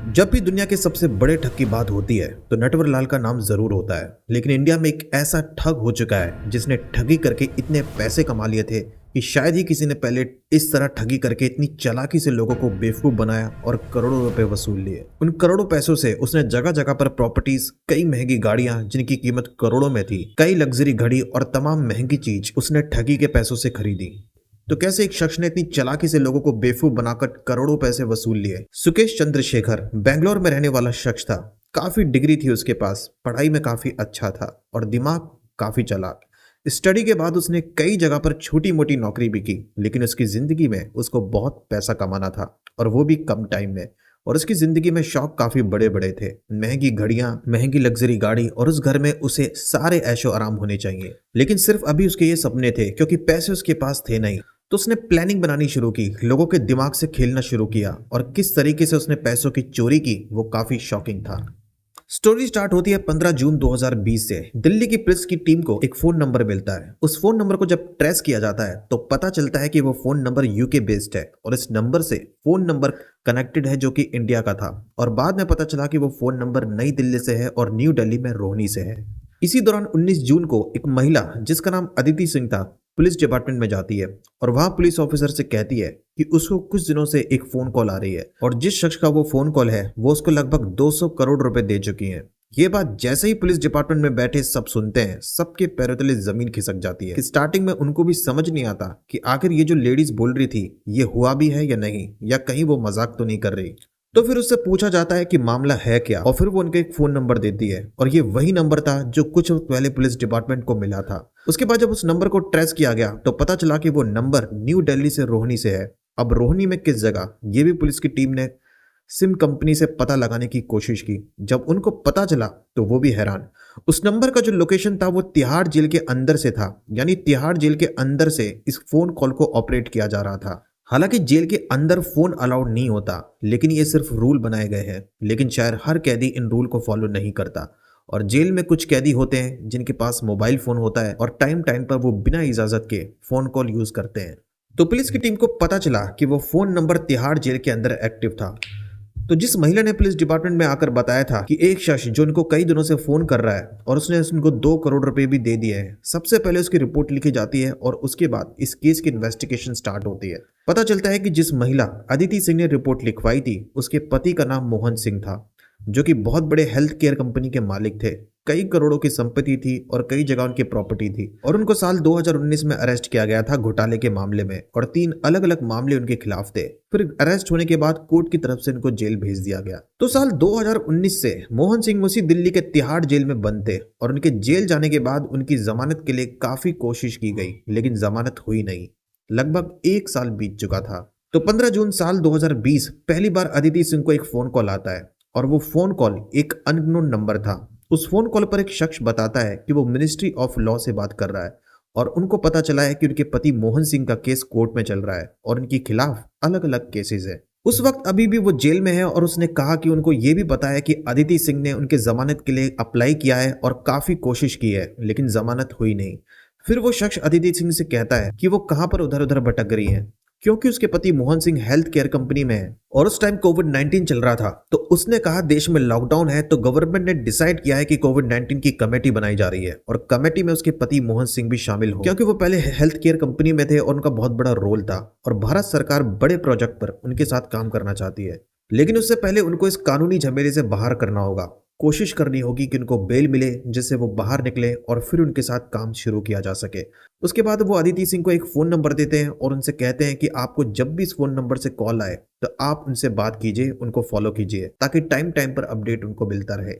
जब भी दुनिया के सबसे बड़े ठग की बात होती है तो नटवर लाल का नाम जरूर होता है। लेकिन इंडिया में एक ऐसा ठग हो चुका है जिसने ठगी करके इतने पैसे कमा लिए थे कि शायद ही किसी ने पहले इस तरह ठगी करके इतनी चालाकी से लोगों को बेवकूफ बनाया और करोड़ों रुपए वसूल लिए। उन करोड़ों पैसों से उसने जगह जगह पर प्रॉपर्टीज, कई महंगी गाड़ियां जिनकी कीमत करोड़ों में थी, कई लग्जरी घड़ी और तमाम महंगी चीज उसने ठगी के पैसों से खरीदी। तो कैसे एक शख्स ने इतनी चालाकी से लोगों को बेवकूफ बनाकर करोड़ों पैसे वसूल लिए। सुकेश चंद्रशेखर बेंगलोर में रहने वाला शख्स था। काफी डिग्री थी उसके पास, पढ़ाई में काफी अच्छा था और दिमाग काफी चालाक। स्टडी के बाद उसने कई जगह पर छोटी मोटी नौकरी भी की, लेकिन उसकी जिंदगी में उसको बहुत पैसा कमाना था और वो भी कम टाइम में। और उसकी जिंदगी में शौक काफी बड़े बड़े थे, महंगी घड़ियां, महंगी लग्जरी गाड़ी और उस घर में उसे सारे ऐशो आराम होने चाहिए। लेकिन सिर्फ अभी उसके ये सपने थे, क्योंकि पैसे उसके पास थे नहीं। तो उसने प्लानिंग बनानी शुरू की, लोगों के दिमाग से खेलना शुरू किया और किस तरीके से उसने पैसों की चोरी की वो काफी शॉकिंग था। स्टोरी स्टार्ट होती है 15 जून 2020 से। दिल्ली की पुलिस की टीम को एक फोन नंबर मिलता है। उस फोन नंबर को जब ट्रेस किया जाता है तो पता चलता है कि वो फोन नंबर यूके बेस्ड है और इस नंबर से फोन नंबर कनेक्टेड है जो कि इंडिया का था। और बाद में पता चला कि वो फोन नंबर नई दिल्ली से है और न्यू दिल्ली में रोहिणी से है। इसी दौरान 19 जून को एक महिला जिसका नाम अदिति सिंह था पुलिस डिपार्टमेंट में जाती है और वहां पुलिस ऑफिसर से कहती है कि उसको कुछ दिनों से एक फोन कॉल आ रही है और जिस शख्स का वो फोन कॉल है वो उसको लगभग 200 करोड़ रुपए दे चुकी है। ये बात जैसे ही पुलिस डिपार्टमेंट में बैठे सब सुनते हैं, सबके पैरों तले जमीन खिसक जाती है। कि स्टार्टिंग में उनको भी समझ नहीं आता कि आखिर ये जो लेडीज बोल रही थी ये हुआ भी है या नहीं, या कहीं वो मजाक तो नहीं कर रही। तो फिर उससे पूछा जाता है कि मामला है क्या, और फिर वो उनके एक फोन नंबर देती है और ये वही नंबर था जो कुछ वक्त पहले पुलिस डिपार्टमेंट को मिला था। उसके बाद जब उस नंबर को ट्रेस किया गया तो पता चला कि वो नंबर न्यू दिल्ली से रोहिणी से है। अब रोहिणी में किस जगह, ये भी पुलिस की टीम ने सिम कंपनी से पता लगाने की कोशिश की। जब उनको पता चला तो वो भी हैरान। उस नंबर का जो लोकेशन था वो तिहाड़ जेल के अंदर से था, यानी तिहाड़ जेल के अंदर से इस फोन कॉल को ऑपरेट किया जा रहा था। हालांकि जेल के अंदर फोन अलाउड नहीं होता, लेकिन ये सिर्फ रूल बनाए गए हैं। लेकिन शायद हर कैदी इन रूल को फॉलो नहीं करता और जेल में कुछ कैदी होते हैं जिनके पास मोबाइल फोन होता है और टाइम टाइम पर वो बिना इजाजत के फोन कॉल यूज करते हैं। तो पुलिस की टीम को पता चला कि वो फोन नंबर तिहाड़ जेल के अंदर एक्टिव था। तो जिस महिला ने पुलिस डिपार्टमेंट में आकर बताया था कि एक शख्स जो उनको कई दिनों से फोन कर रहा है और उसने उनको 2 करोड़ रुपए भी दे दिए हैं, सबसे पहले उसकी रिपोर्ट लिखी जाती है और उसके बाद इस केस की इन्वेस्टिगेशन स्टार्ट होती है। पता चलता है कि जिस महिला अदिति सिंह ने रिपोर्ट लिखवाई थी उसके पति का नाम मोहन सिंह था, जो कि बहुत बड़े हेल्थ केयर कंपनी के मालिक थे। कई करोड़ों की संपत्ति थी और कई जगह उनकी प्रॉपर्टी थी और उनको साल 2019 में अरेस्ट किया गया था घोटाले के मामले में और 3 अलग अलग मामले उनके खिलाफ थे। फिर अरेस्ट होने के बाद कोर्ट की तरफ से इनको जेल भेज दिया गया। तो साल 2019 से मोहन सिंह उसी दिल्ली के तिहाड़ जेल में बंद थे और उनके जेल जाने के बाद उनकी जमानत के लिए काफी कोशिश की गई, लेकिन जमानत हुई नहीं। लगभग 1 साल बीत चुका था। तो 15 जून साल 2020 पहली बार अदिति सिंह को एक फोन कॉल आता है और वो फोन कॉल एक अननोन नंबर था। उस फोन कॉल पर एक शख्स बताता है कि वो मिनिस्ट्री ऑफ लॉ से बात कर रहा है और उनको पता चला है कि उनके पति मोहन सिंह का केस कोर्ट में चल रहा है और उनके खिलाफ अलग अलग केसेस है। उस वक्त अभी भी वो जेल में है और उसने कहा कि उनको ये भी पता है कि अदिति सिंह ने उनके जमानत के लिए अप्लाई किया है और काफी कोशिश की है, लेकिन जमानत हुई नहीं। फिर वो शख्स अदिति सिंह से कहता है कि वो कहां पर उधर उधर भटक रही है, क्योंकि उसके पति Mohan Singh health care company में है और उस टाइम कोविड-19 चल रहा था। तो उसने कहा देश में लॉकडाउन है तो गवर्नमेंट ने डिसाइड किया है कि कोविड-19 की कमेटी बनाई जा रही है और कमेटी में उसके पति मोहन सिंह भी शामिल हो, क्योंकि वो पहले हेल्थ केयर कंपनी में थे और उनका बहुत बड़ा रोल था और भारत सरकार बड़े प्रोजेक्ट पर उनके साथ काम करना चाहती है। लेकिन उससे पहले उनको इस कानूनी झमेले से बाहर करना होगा, कोशिश करनी होगी कि उनको बेल मिले जिससे वो बाहर निकले और फिर उनके साथ काम शुरू किया जा सके। उसके बाद वो अदिति सिंह को एक फोन नंबर देते हैं और उनसे कहते हैं कि आपको जब भी इस फोन नंबर से कॉल आए तो आप उनसे बात कीजिए, उनको फॉलो कीजिए ताकि टाइम टाइम पर अपडेट उनको मिलता रहे।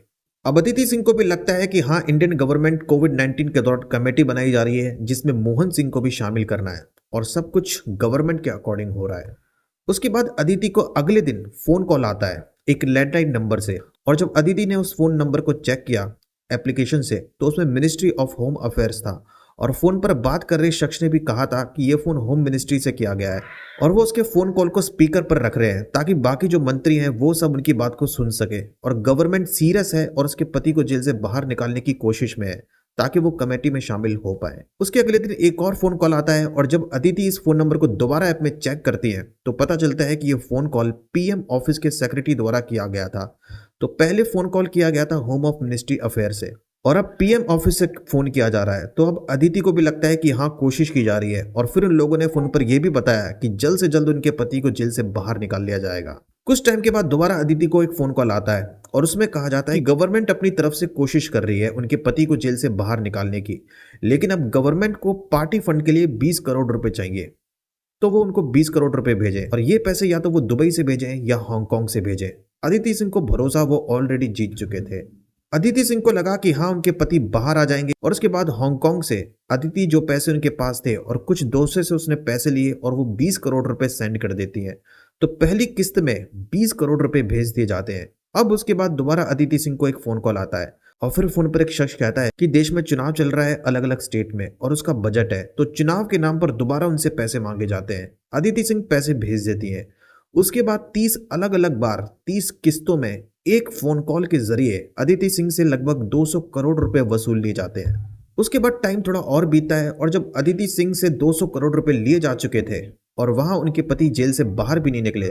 अब अदिति सिंह को भी लगता है कि हाँ, इंडियन गवर्नमेंट कोविड-19 के दौरान कमेटी बनाई जा रही है जिसमें मोहन सिंह को भी शामिल करना है और सब कुछ गवर्नमेंट के अकॉर्डिंग हो रहा है। उसके बाद अदिति को अगले दिन फोन कॉल आता है एक लैंडलाइन नंबर से और जब अदिति ने उस फोन नंबर को चेक किया एप्लीकेशन से तो उसमें मिनिस्ट्री ऑफ होम अफेयर्स था और फोन पर बात कर रहे शख्स ने भी कहा था कि ये फोन होम मिनिस्ट्री से किया गया है और वो उसके फोन कॉल को स्पीकर पर रख रहे हैं ताकि बाकी जो मंत्री हैं वो सब उनकी बात को सुन सके और गवर्नमेंट सीरियस है और उसके पति को जेल से बाहर निकालने की कोशिश में है ताकि वो कमेटी में शामिल हो पाए। उसके अगले दिन एक और फोन कॉल आता है और जब अदिति इस फोन नंबर को दोबारा ऐप में चेक करती है तो पता चलता है कि ये फोन कॉल पीएम ऑफिस के सेक्रेटरी द्वारा किया गया था। तो पहले फोन कॉल किया गया था होम ऑफ मिनिस्ट्री अफेयर से और अब पीएम ऑफिस से फोन किया जा रहा है। तो अब अदिति को भी लगता है कि हाँ, कोशिश की जा रही है और फिर उन लोगों ने फोन पर यह भी बताया कि जल्द से जल्द उनके पति को जेल से बाहर निकाल लिया जाएगा। कुछ टाइम के बाद दोबारा अदिति को एक फोन कॉल आता है और उसमें कहा जाता है कि गवर्नमेंट अपनी तरफ से कोशिश कर रही है उनके पति को जेल से बाहर निकालने की, लेकिन अब गवर्नमेंट को पार्टी फंड के लिए 20 करोड़ रुपए चाहिए। तो वो उनको 20 करोड़ रुपए भेजे और ये पैसे या तो वो दुबई से भेजें या हांगकांग से भेजें। अदिति सिंह को भरोसा, वो ऑलरेडी जीत चुके थे। अदिति सिंह को लगा कि हाँ, उनके पति बाहर आ जाएंगे और उसके बाद हांगकांग से अदिति जो पैसे उनके पास थे और कुछ दोस्तों से उसने पैसे लिए और वो 20 करोड़ रुपए सेंड कर देती है। तो पहली किस्त में 20 करोड़ रुपए भेज दिए जाते हैं। अब उसके बाद दोबारा अदिति सिंह को एक फोन कॉल आता है और फिर फोन पर एक शख्स कहता है कि देश में चुनाव चल रहा है अलग अलग स्टेट में और उसका बजट है, तो चुनाव के नाम पर दोबारा उनसे पैसे मांगे जाते हैं। अदिति सिंह पैसे भेज देती है। उसके बाद 30 अलग अलग बार 30 किस्तों में एक फोन कॉल के जरिए अदिति सिंह से लगभग 200 करोड़ रुपए वसूल लिए जाते हैं। उसके बाद टाइम थोड़ा और बीतता है और जब अदिति सिंह से 200 करोड़ रुपए लिए जा चुके थे और वहां उनके पति जेल से बाहर भी नहीं निकले,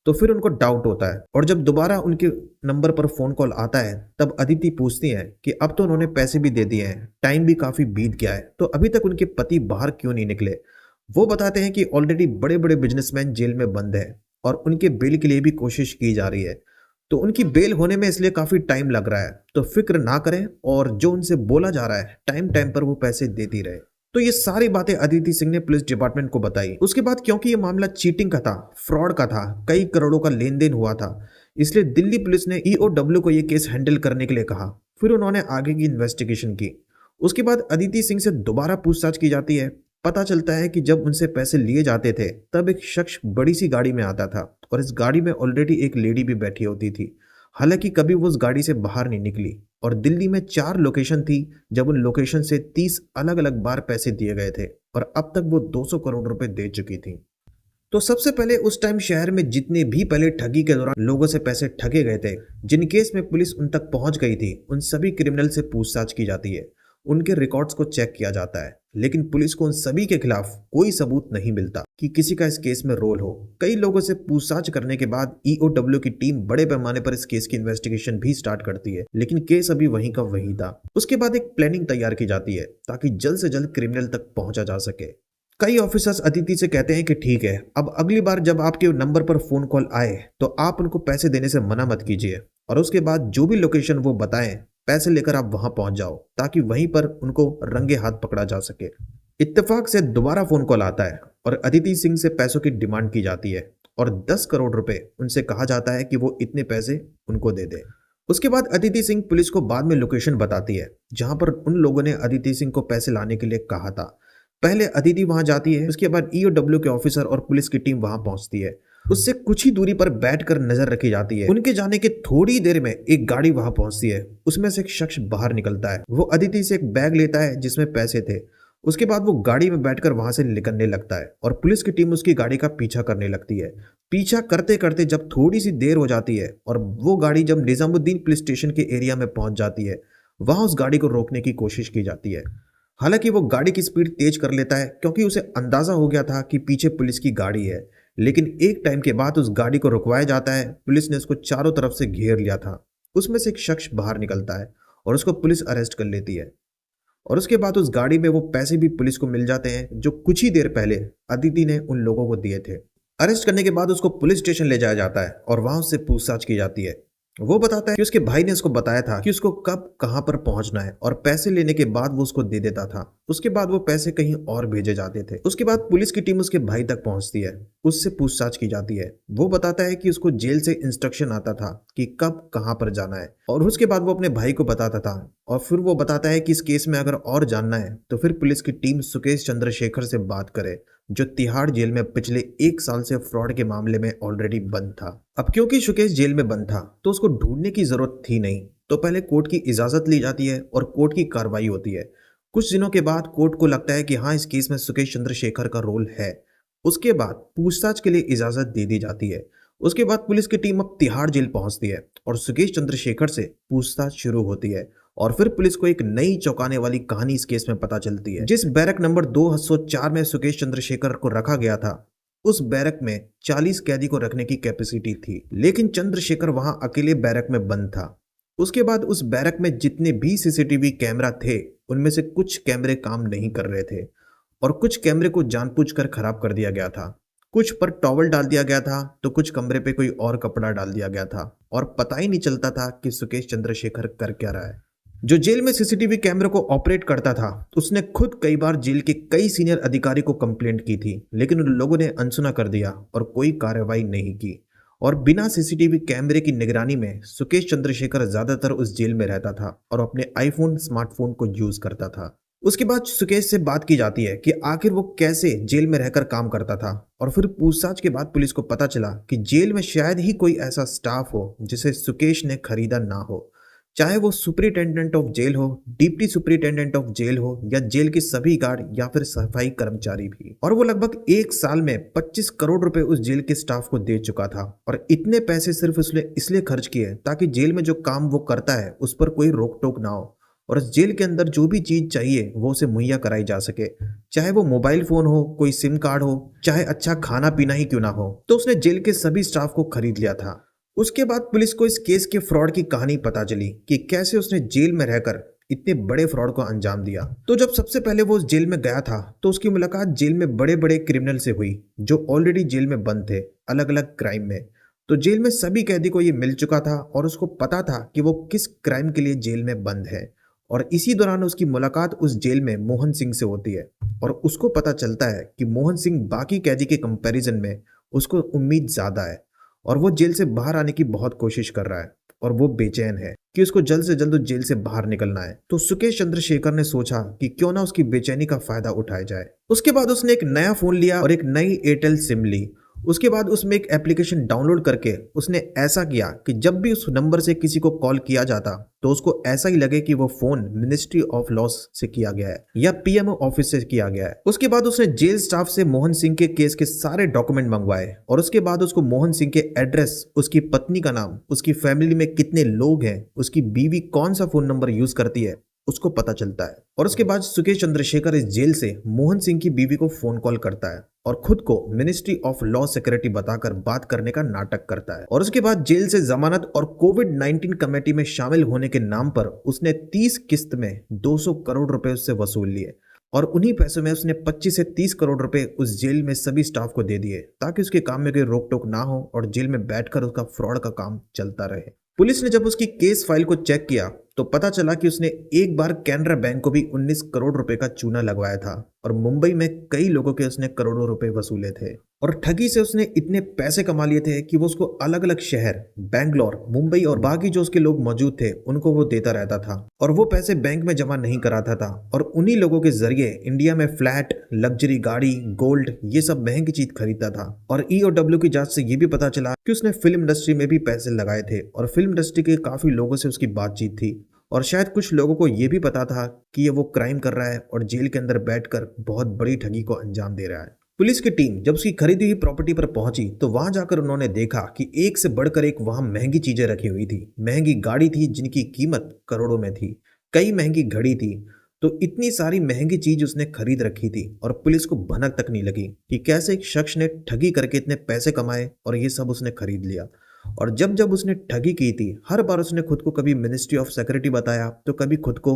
तो फिर उनको डाउट होता है और जब दोबारा उनके नंबर पर फोन कॉल आता है तब अदिति पूछती है कि अब तो उन्होंने पैसे भी दे दिए हैं, टाइम भी काफी बीत गया है, तो अभी तक उनके पति बाहर क्यों नहीं निकले। वो बताते हैं कि ऑलरेडी बड़े बड़े बिजनेसमैन जेल में बंद है और उनके बेल के लिए भी कोशिश की जा रही है, तो उनकी बेल होने में इसलिए काफी टाइम लग रहा है। तो फिक्र ना करें और जो उनसे बोला जा रहा है टाइम टाइम पर वो पैसे देती रहे। तो ये सारी बातें अदिति सिंह ने पुलिस डिपार्टमेंट को बताई। उसके बाद क्योंकि ये मामला चीटिंग का था, फ्रॉड का था, कई करोड़ों का लेन देन हुआ था, इसलिए दिल्ली पुलिस ने ईओडब्ल्यू को ये केस हैंडल करने के लिए कहा। फिर उन्होंने आगे की इन्वेस्टिगेशन की। उसके बाद अदिति सिंह से दोबारा पूछताछ की जाती है। पता चलता है कि जब उनसे पैसे लिए जाते थे तब एक शख्स बड़ी सी गाड़ी में आता था और इस गाड़ी में ऑलरेडी एक लेडी भी बैठी होती थी। हालांकि कभी वो उस गाड़ी से बाहर नहीं निकली और दिल्ली में 4 लोकेशन थी जब उन लोकेशन से 30 अलग अलग बार पैसे दिए गए थे और अब तक वो 200 करोड़ रुपए दे चुकी थी। तो सबसे पहले उस टाइम शहर में जितने भी पहले ठगी के दौरान लोगों से पैसे ठगे गए थे, जिन केस में पुलिस उन तक पहुंच गई थी, उन सभी क्रिमिनल से पूछताछ की जाती है, उनके रिकॉर्ड्स को चेक किया जाता है, लेकिन पुलिस को उन सभी के खिलाफ कोई सबूत नहीं मिलता कि किसी का इस केस में रोल हो। कई लोगों से पूछताछ करने के बाद ईओडब्ल्यू की टीम बड़े पैमाने पर इस केस की इन्वेस्टिगेशन भी स्टार्ट करती है, लेकिन केस अभी वहीं का वहीं था। उसके बाद एक प्लानिंग तैयार की जाती है ताकि जल्द से जल्द क्रिमिनल तक पहुंचा जा सके। कई ऑफिसर्स अदिति से कहते हैं कि ठीक है, अब अगली बार जब आपके नंबर पर फोन कॉल आए तो आप उनको पैसे देने से मना मत कीजिए और उसके बाद जो भी लोकेशन वो बताएं पैसे लेकर आप वहां पहुंच जाओ ताकि वहीं पर उनको रंगे हाथ पकड़ा जा सके। इत्तेफाक से दोबारा फोन कॉल आता है और अदिति सिंह से पैसों की डिमांड की जाती है और 10 करोड़ रुपए उनसे कहा जाता है कि वो इतने पैसे उनको दे दे। उसके बाद अदिति सिंह पुलिस को बाद में लोकेशन बताती है जहां पर उन लोगों ने अदिति सिंह को पैसे लाने के लिए कहा था। पहले अदिति वहां जाती है, उसके बाद ईओडब्ल्यू के ऑफिसर और पुलिस की टीम वहां पहुंचती है। उससे कुछ ही दूरी पर बैठकर नजर रखी जाती है। उनके जाने के थोड़ी देर में एक गाड़ी वहां पहुंचती है, उसमें से एक शख्स बाहर निकलता है। वो अदिति से एक बैग लेता है जिसमें पैसे थे। उसके बाद वो गाड़ी में बैठकर वहां से निकलने लगता है और पुलिस की टीम उसकी गाड़ी का पीछा करने लगती है। पीछा करते करते जब थोड़ी सी देर हो जाती है और वो गाड़ी जब निजामुद्दीन पुलिस स्टेशन के एरिया में पहुंच जाती है, वहां उस गाड़ी को रोकने की कोशिश की जाती है। हालांकि वो गाड़ी की स्पीड तेज कर लेता है क्योंकि उसे अंदाजा हो गया था कि पीछे पुलिस की गाड़ी है, लेकिन एक टाइम के बाद उस गाड़ी को रुकवाया जाता है। पुलिस ने उसको चारों तरफ से घेर लिया था। उसमें से एक शख्स बाहर निकलता है और उसको पुलिस अरेस्ट कर लेती है और उसके बाद उस गाड़ी में वो पैसे भी पुलिस को मिल जाते हैं जो कुछ ही देर पहले अदिति ने उन लोगों को दिए थे। अरेस्ट करने के बाद उसको पुलिस स्टेशन ले जाया जाता है और वहां उससे पूछताछ की जाती है। वो बताता है कि उसके भाई ने उसको बताया था कि उसको कब कहां पर पहुंचना है और पैसे लेने के बाद वो उसको दे देता था। उसके बाद वो पैसे कहीं और भेजे जाते थे। उसके बाद पुलिस की टीम उसके भाई तक पहुंचती है, उससे पूछताछ की जाती है। वो बताता है कि उसको जेल से इंस्ट्रक्शन आता था कि कब कहां पर जाना है और उसके बाद वो अपने भाई को बताता था और फिर वो बताता है कि इस केस में अगर और जानना है तो फिर पुलिस की टीम सुकेश चंद्रशेखर से बात करे, जो तिहाड़ जेल में पिछले 1 साल से फ्रॉड के मामले में ऑलरेडी बंद था। अब क्योंकि सुकेश जेल में बंद था तो उसको ढूंढने की जरूरत थी नहीं, तो पहले कोर्ट की इजाजत ली जाती है और कोर्ट की कार्रवाई होती है। कुछ दिनों के बाद कोर्ट को लगता है कि हाँ, इस केस में सुकेश चंद्रशेखर का रोल है। उसके बाद पूछताछ के लिए इजाजत दे दी जाती है। उसके बाद पुलिस की टीम अब तिहाड़ जेल पहुंचती है और सुकेश चंद्रशेखर से पूछताछ शुरू होती है और फिर पुलिस को एक नई चौंकाने वाली कहानी इस केस में पता चलती है। जिस बैरक नंबर 204 में सुकेश चंद्रशेखर को रखा गया था, उस बैरक में 40 कैदी को रखने की कैपेसिटी थी, लेकिन चंद्रशेखर वहां अकेले बैरक में बंद था। उसके बाद उस बैरक में जितने भी सीसीटीवी कैमरा थे, उनमें से कुछ कैमरे काम नहीं कर रहे थे और कुछ कैमरे को जानबूझकर खराब कर दिया गया था। कुछ पर टॉवल डाल दिया गया था तो कुछ कमरे पे कोई और कपड़ा डाल दिया गया था और पता ही नहीं चलता था कि सुकेश चंद्रशेखर कर क्या रहा है। जो जेल में सीसीटीवी कैमरे को ऑपरेट करता था, उसने खुद कई बार जेल के कई सीनियर अधिकारी को कंप्लेंट की थी, लेकिन उन लोगों ने अनसुना कर दिया और कोई कार्रवाई नहीं की। और बिना सीसीटीवी कैमरे की निगरानी में सुकेश चंद्रशेखर ज्यादातर उस जेल में रहता था और अपने आईफोन स्मार्टफोन को यूज करता था। उसके बाद सुकेश से बात की जाती है कि आखिर वो कैसे जेल में रहकर काम करता था, और फिर पूछताछ के बाद पुलिस को पता चला कि जेल में शायद ही कोई ऐसा स्टाफ हो जिसे सुकेश ने खरीदा ना हो, चाहे वो सुपरिटेंडेंट ऑफ जेल हो, डिप्टी सुपरिटेंडेंट ऑफ जेल हो, या जेल के सभी गार्ड या फिर सफाई कर्मचारी भी। और वो लगभग एक साल में 25 करोड़ रुपए उस जेल के स्टाफ को दे चुका था, और इतने पैसे सिर्फ उसने इसलिए खर्च किए ताकि जेल में जो काम वो करता है उस पर कोई रोक टोक ना हो और उस जेल के अंदर जो भी चीज चाहिए वो उसे मुहैया कराई जा सके, चाहे वो मोबाइल फोन हो, कोई सिम कार्ड हो, चाहे अच्छा खाना पीना ही क्यों ना हो। तो उसने जेल के सभी स्टाफ को खरीद लिया था। उसके बाद पुलिस को इस केस के फ्रॉड की कहानी पता चली कि कैसे उसने जेल में रहकर इतने बड़े फ्रॉड को अंजाम दिया। तो जब सबसे पहले वो उस जेल में गया था तो उसकी मुलाकात जेल में बड़े बड़े क्रिमिनल से हुई जो ऑलरेडी जेल में बंद थे अलग अलग क्राइम में। तो जेल में सभी कैदी को ये मिल चुका था और उसको पता था कि वो किस क्राइम के लिए जेल में बंद है। और इसी दौरान उसकी मुलाकात उस जेल में मोहन सिंह से होती है और उसको पता चलता है कि मोहन सिंह बाकी कैदी के कंपैरिजन में उसको उम्मीद ज्यादा है और वो जेल से बाहर आने की बहुत कोशिश कर रहा है और वो बेचैन है कि उसको जल्द से जल्द जेल से बाहर निकलना है। तो सुकेश चंद्रशेखर ने सोचा कि क्यों ना उसकी बेचैनी का फायदा उठाया जाए। उसके बाद उसने एक नया फोन लिया और एक नई एयरटेल सिम ली। उसके बाद उसमें एक एप्लीकेशन डाउनलोड करके उसने ऐसा किया कि जब भी उस नंबर से किसी को कॉल किया जाता तो उसको ऐसा ही लगे कि वो फोन मिनिस्ट्री ऑफ लॉस से किया गया है या पीएमओ ऑफिस से किया गया है। उसके बाद उसने जेल स्टाफ से मोहन सिंह के केस के सारे डॉक्यूमेंट मंगवाए और उसके बाद उसको मोहन सिंह के एड्रेस, उसकी पत्नी का नाम, उसकी फैमिली में कितने लोग हैं, उसकी बीवी कौन सा फोन नंबर यूज करती है उसको पता चलता है। और उसके बाद सुकेश चंद्रशेखर इस जेल से मोहन सिंह की बीवी को फोन कॉल करता है और खुद को मिनिस्ट्री ऑफ लॉ सिक्योरिटी बताकर बात करने का नाटक करता है। और उसके बाद जेल से जमानत और कोविड-19 कमेटी में शामिल होने के नाम पर उसने 30 किस्त में 200 करोड़ रुपए उससे वसूल लिए और उन्हीं पैसों में उसने 25 से 30 करोड़ रुपए उस जेल में सभी स्टाफ को दे दिए ताकि उसके काम में कोई रोक टोक ना हो और जेल में बैठकर उसका फ्रॉड का काम चलता रहे। पुलिस ने जब उसकी केस फाइल को चेक किया तो पता चला कि उसने एक बार कैनरा बैंक को भी 19 करोड़ रुपए का चूना लगवाया था और मुंबई में कई लोगों के उसने करोड़ों रुपए वसूले थे और ठगी से उसने इतने पैसे कमा लिए थे कि वो उसको अलग अलग शहर, बैंगलोर, मुंबई और बाकी जो उसके लोग मौजूद थे उनको वो देता रहता था और वो पैसे बैंक में जमा नहीं कराता था और उन्हीं लोगों के जरिए इंडिया में फ्लैट, लग्जरी गाड़ी, गोल्ड, ये सब महंगी चीज खरीदता था। और ईओडब्ल्यू की जांच से ये भी पता चला कि उसने फिल्म इंडस्ट्री में भी पैसे लगाए थे और फिल्म इंडस्ट्री के काफी लोगों से उसकी बातचीत थी और शायद कुछ लोगों को यह भी पता था कि ये वो क्राइम कर रहा है और जेल के अंदर बैठकर बहुत बड़ी ठगी को अंजाम दे रहा है। पुलिस की टीम जब उसकी खरीदी हुई प्रॉपर्टी पर पहुंची तो वहां जाकर उन्होंने देखा कि एक से बढ़कर एक वहां महंगी चीजें रखी हुई थी। महंगी गाड़ी थी जिनकी कीमत करोड़ों में थी, कई महंगी घड़ी थी। तो इतनी सारी महंगी चीज उसने खरीद रखी थी और पुलिस को भनक तक नहीं लगी कि कैसे एक शख्स ने ठगी करके इतने पैसे कमाए और ये सब उसने खरीद लिया। और जब जब उसने ठगी की थी हर बार उसने खुद को कभी मिनिस्ट्री ऑफ सिक्योरिटी बताया तो कभी खुद को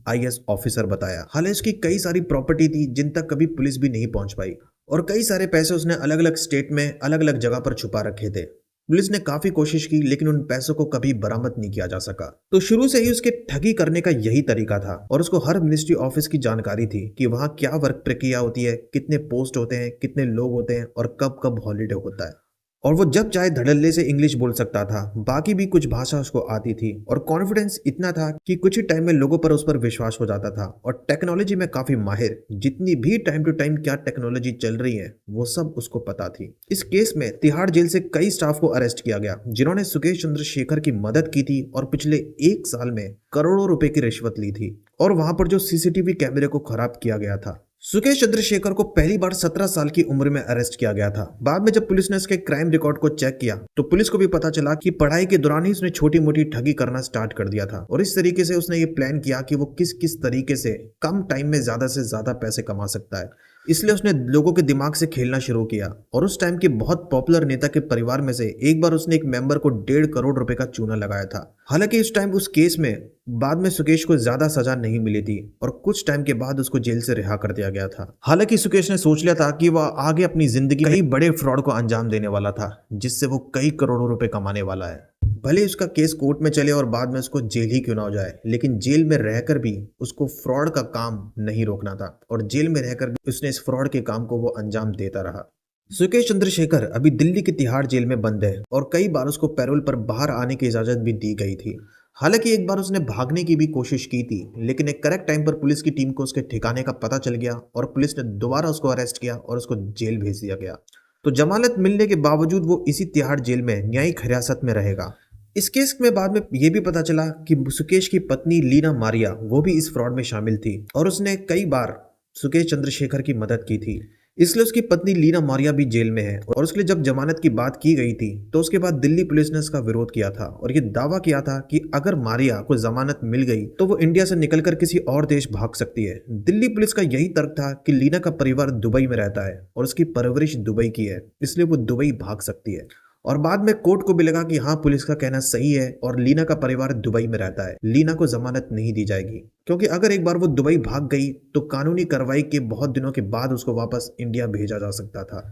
आईएएस ऑफिसर बताया। हालांकि उसकी कई सारी प्रॉपर्टी थी जिन तक कभी पुलिस भी नहीं पहुंच पाई और कई सारे पैसे उसने अलग अलग स्टेट में अलग अलग जगह पर छुपा रखे थे। पुलिस ने काफी कोशिश की लेकिन उन पैसों को कभी बरामद नहीं किया जा सका। तो शुरू से ही उसके ठगी करने का यही तरीका था और उसको हर मिनिस्ट्री ऑफिस की जानकारी थी कि वहां क्या वर्क प्रक्रिया होती है, कितने पोस्ट होते हैं, कितने लोग होते हैं और कब कब हॉलीडे होता है। और वो जब चाहे धड़ल्ले से इंग्लिश बोल सकता था, बाकी भी कुछ भाषा उसको आती थी और कॉन्फिडेंस इतना था कि कुछ ही टाइम में लोगों पर उस पर विश्वास हो जाता था और टेक्नोलॉजी में काफी माहिर, जितनी भी टाइम टू टाइम क्या टेक्नोलॉजी चल रही है वो सब उसको पता थी। इस केस में तिहाड़ जेल से कई स्टाफ को अरेस्ट किया गया जिन्होंने सुकेश चंद्रशेखर की मदद की थी और पिछले एक साल में करोड़ों रुपए की रिश्वत ली थी। और वहां पर जो सीसीटीवी कैमरे को खराब किया गया था, सुकेश चंद्रशेखर को पहली बार 17 साल की उम्र में अरेस्ट किया गया था। बाद में जब पुलिस ने उसके क्राइम रिकॉर्ड को चेक किया तो पुलिस को भी पता चला कि पढ़ाई के दौरान ही उसने छोटी मोटी ठगी करना स्टार्ट कर दिया था और इस तरीके से उसने ये प्लान किया कि वो किस किस तरीके से कम टाइम में ज्यादा से ज्यादा पैसे कमा सकता है। इसलिए उसने लोगों के दिमाग से खेलना शुरू किया और उस टाइम के बहुत पॉपुलर नेता के परिवार में से एक बार उसने एक मेंबर को 1.5 करोड़ रुपए का चूना लगाया था। हालांकि उस टाइम उस केस में बाद में सुकेश को ज्यादा सजा नहीं मिली थी और कुछ टाइम के बाद उसको जेल से रिहा कर दिया गया था। हालांकि सुकेश ने सोच लिया था कि वह आगे अपनी जिंदगी में कई बड़े फ्रॉड को अंजाम देने वाला था जिससे वो कई करोड़ों रुपए कमाने वाला है। भले ही उसका केस कोर्ट में चले और बाद में उसको जेल ही क्यों ना हो जाए, लेकिन जेल में रहकर भी उसको फ्रॉड का काम नहीं रोकना था और जेल में रहकर भी उसने इस फ्रॉड के काम को वो अंजाम देता रहा। सुकेश चंद्रशेखर अभी दिल्ली के तिहाड़ जेल में बंद है और कई बार उसको पैरोल पर बाहर आने की इजाजत भी दी गई थी। हालांकि एक बार उसने भागने की भी कोशिश की थी, लेकिन एक करेक्ट टाइम पर पुलिस की टीम को उसके ठिकाने का पता चल गया और पुलिस ने दोबारा उसको अरेस्ट किया और उसको जेल भेज दिया गया। तो जमानत मिलने के बावजूद वो इसी तिहाड़ जेल में न्यायिक हिरासत में रहेगा। इस केस में बाद में ये भी पता चला कि सुकेश की पत्नी लीना मारिया वो भी इस फ्रॉड में शामिल थी और उसने कई बार सुकेश चंद्रशेखर की मदद की थी। इसलिए उसकी पत्नी लीना मारिया भी जेल में है और उसके लिए जब जमानत की बात की गई थी तो उसके बाद दिल्ली पुलिस ने इसका विरोध किया था और ये दावा किया था कि अगर मारिया को जमानत मिल गई तो वो इंडिया से निकलकर किसी और देश भाग सकती है। दिल्ली पुलिस का यही तर्क था कि लीना का परिवार दुबई में रहता है और उसकी परवरिश दुबई की है, इसलिए वो दुबई भाग सकती है। और बाद में कोर्ट को भी लगा कि हाँ, पुलिस का कहना सही है और लीना का परिवार दुबई में रहता है, लीना को जमानत नहीं दी जाएगी, क्योंकि अगर एक बार वो दुबई भाग गई तो कानूनी कार्रवाई के बहुत दिनों के बाद उसको वापस इंडिया भेजा जा सकता था।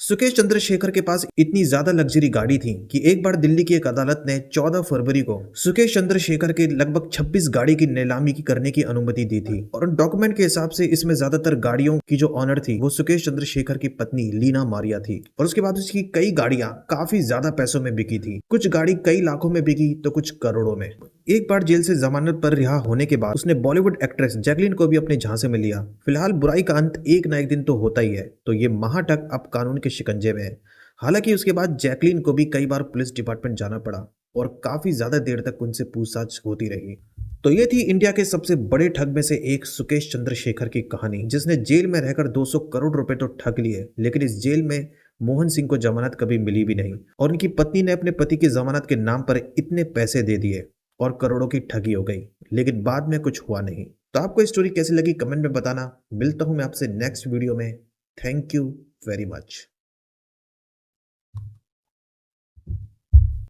सुकेश चंद्रशेखर के पास इतनी ज्यादा लग्जरी गाड़ी थी कि एक बार दिल्ली की एक अदालत ने 14 फरवरी को सुकेश चंद्रशेखर के लगभग 26 गाड़ी की नीलामी की करने की अनुमति दी थी और डॉक्यूमेंट के हिसाब से इसमें ज्यादातर गाड़ियों की जो ऑनर थी वो सुकेश चंद्रशेखर की पत्नी लीना मारिया थी और उसके बाद उसकी कई गाड़ियां काफी ज्यादा पैसों में बिकी थी। कुछ गाड़ी कई लाखों में बिकी तो कुछ करोड़ों में। एक बार जेल से जमानत पर रिहा होने के बाद उसने बॉलीवुड एक्ट्रेस जैकलीन को भी अपने झांसे में लिया। फिलहाल बुराई का अंत एक ना एक दिन तो होता ही है, तो ये महाटक अब कानून के शिकंजे में है। हालांकि उसके बाद जैकलीन को भी कई बार पुलिस डिपार्टमेंट जाना पड़ा और काफी ज्यादा देर तक उनसे पूछताछ होती रही। तो ये थी इंडिया के सबसे बड़े ठग में से एक सुकेश चंद्रशेखर की कहानी, जिसने जेल में रहकर 200 करोड़ रुपए तो ठग लिए, लेकिन इस जेल में मोहन सिंह को जमानत कभी मिली भी नहीं और उनकी पत्नी ने अपने पति की जमानत के नाम पर इतने पैसे दे दिए और करोड़ों की ठगी हो गई, लेकिन बाद में कुछ हुआ नहीं। तो आपको स्टोरी कैसी लगी कमेंट में बताना। मिलता हूं मैं आपसे नेक्स्ट वीडियो में। Thank you very much.